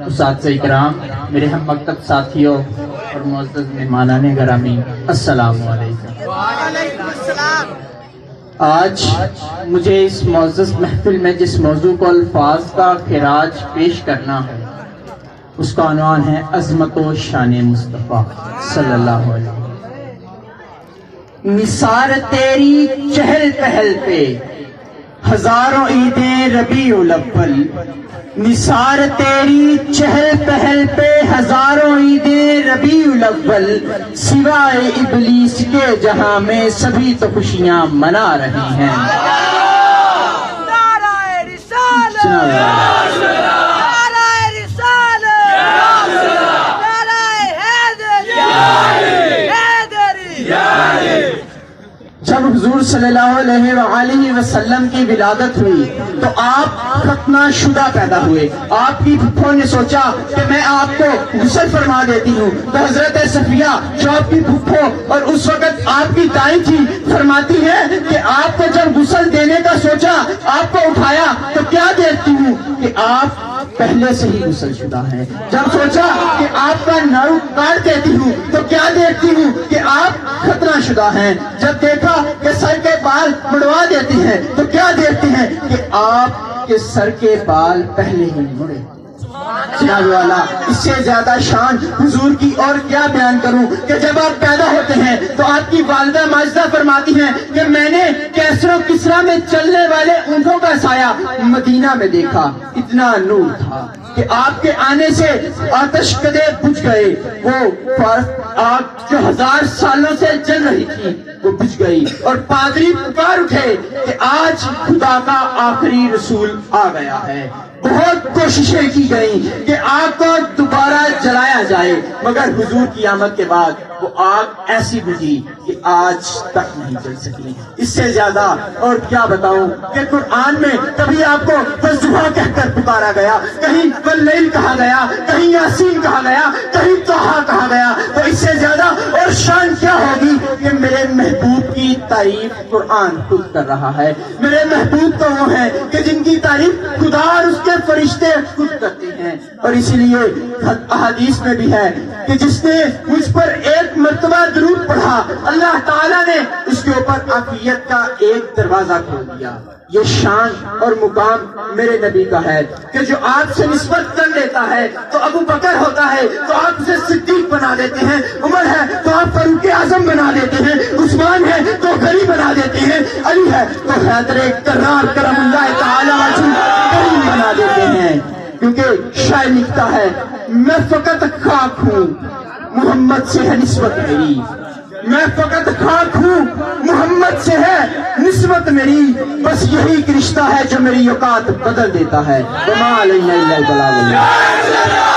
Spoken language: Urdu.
اساتذہ اکرام، میرے ہم مکتب ساتھیوں اور معزز مہمانان گرامی، السلام علیکم۔ آج مجھے اس معزز محفل میں جس موضوع کو الفاظ کا خراج پیش کرنا ہے، اس کا عنوان ہے عظمت و شان مصطفیٰ صلی اللہ علیہ وسلم۔ نثار تیری چہل پہل پہ ہزاروں عیدیں ربیع الاول، نثار تیری چہل پہل پہ ہزاروں عیدیں ربیع الاول، سوائے ابلیس کے جہاں میں سبھی تو خوشیاں منا رہی ہیں۔ نعرہ رسالت، نعرہ رسالت، نعرہ حیدری۔ جب حضور صلی اللہ علیہ وآلہ وسلم کی ولادت ہوئی تو آپ ختنہ شدہ پیدا ہوئے۔ آپ کی پھپھو نے سوچا کہ میں آپ کو غسل فرما دیتی ہوں، تو حضرت صفیہ جو آپ کی پھپھو اور اس وقت آپ کی دائیں تھی فرماتی ہے کہ آپ کو جب غسل دینے کا سوچا، آپ کو اٹھایا تو کیا دیکھتی ہوں کہ آپ پہلے سے ہی غسل شدہ ہے۔ جب سوچا کہ آپ کا ناؤ کاٹ دیتی ہوں تو کیا دیکھتی ہوں کہ آپ ختنہ شدہ ہیں۔ جب دیکھا کہ سر کے بال مڑوا دیتی ہیں تو کیا دیکھتی ہیں کہ آپ کے سر کے بال پہلے ہی مڑے۔ جناب والا، اس سے زیادہ شان حضور کی اور کیا بیان کروں کہ جب آپ پیدا ہوتے ہیں تو آپ کی والدہ ماجدہ فرماتی ہیں کہ میں نے کیسر و کسرا میں چلنے والے اونٹوں کا سایہ مدینہ میں دیکھا، اتنا نور تھا کہ آپ کے آنے سے آتش کدے بجھ گئے، وہ آگ جو 1000 سالوں سے جل رہی تھی وہ بجھ گئی، اور پادری پکار اٹھے کہ آج خدا کا آخری رسول آ گیا ہے۔ بہت کوششیں کی گئیں کہ آگ کو دوبارہ جلایا جائے، مگر حضور کی آمد کے بعد وہ آگ ایسی بجھی کہ آج تک نہیں جل سکی۔ اس سے زیادہ اور کیا بتاؤں کہ قرآن میں کبھی آپ کو والضحیٰ کہہ کر پکارا گیا، کہیں واللیل کہا گیا، کہیں یاسین کہا گیا، کہیں طٰہٰ کہا گیا، تو اس سے زیادہ اور شان کیا ہوگی کہ میرے محبوب کی تعریف قرآن خود کر رہا ہے۔ میرے محبوب تو وہ ہیں کہ جن کی تعریف خدا اور اس کے فرشتے خود کرتے ہیں، اور اسی لیے احادیث میں بھی ہے کہ جس نے مجھ پر ایک مرتبہ درود پڑھا، اللہ تعالیٰ نے اس کے اوپر عافیت کا ایک دروازہ کھول دیا۔ یہ شان اور مقام میرے نبی کا ہے کہ جو آپ سے نسبت کر لیتا ہے تو ابو بکر ہوتا ہے تو آپ اسے صدیق بنا دیتے ہیں، عمر ہے تو آپ فاروق اعظم بنا دیتے ہیں، عثمان ہے تو غنی بنا دیتے ہیں، علی ہے تو حیدر کرار کرم اللہ تعالی وجہ کریم بنا دیتے ہیں۔ کیونکہ شاعر لکھتا ہے میں فقط خاک ہوں محمد سے ہے نسبت میری، میں فقط خاک ہوں محمد سے ہے نسبت میری، بس یہی ایک رشتہ ہے جو میری اوقات بدل دیتا ہے۔ وما علینا الا البلاغ۔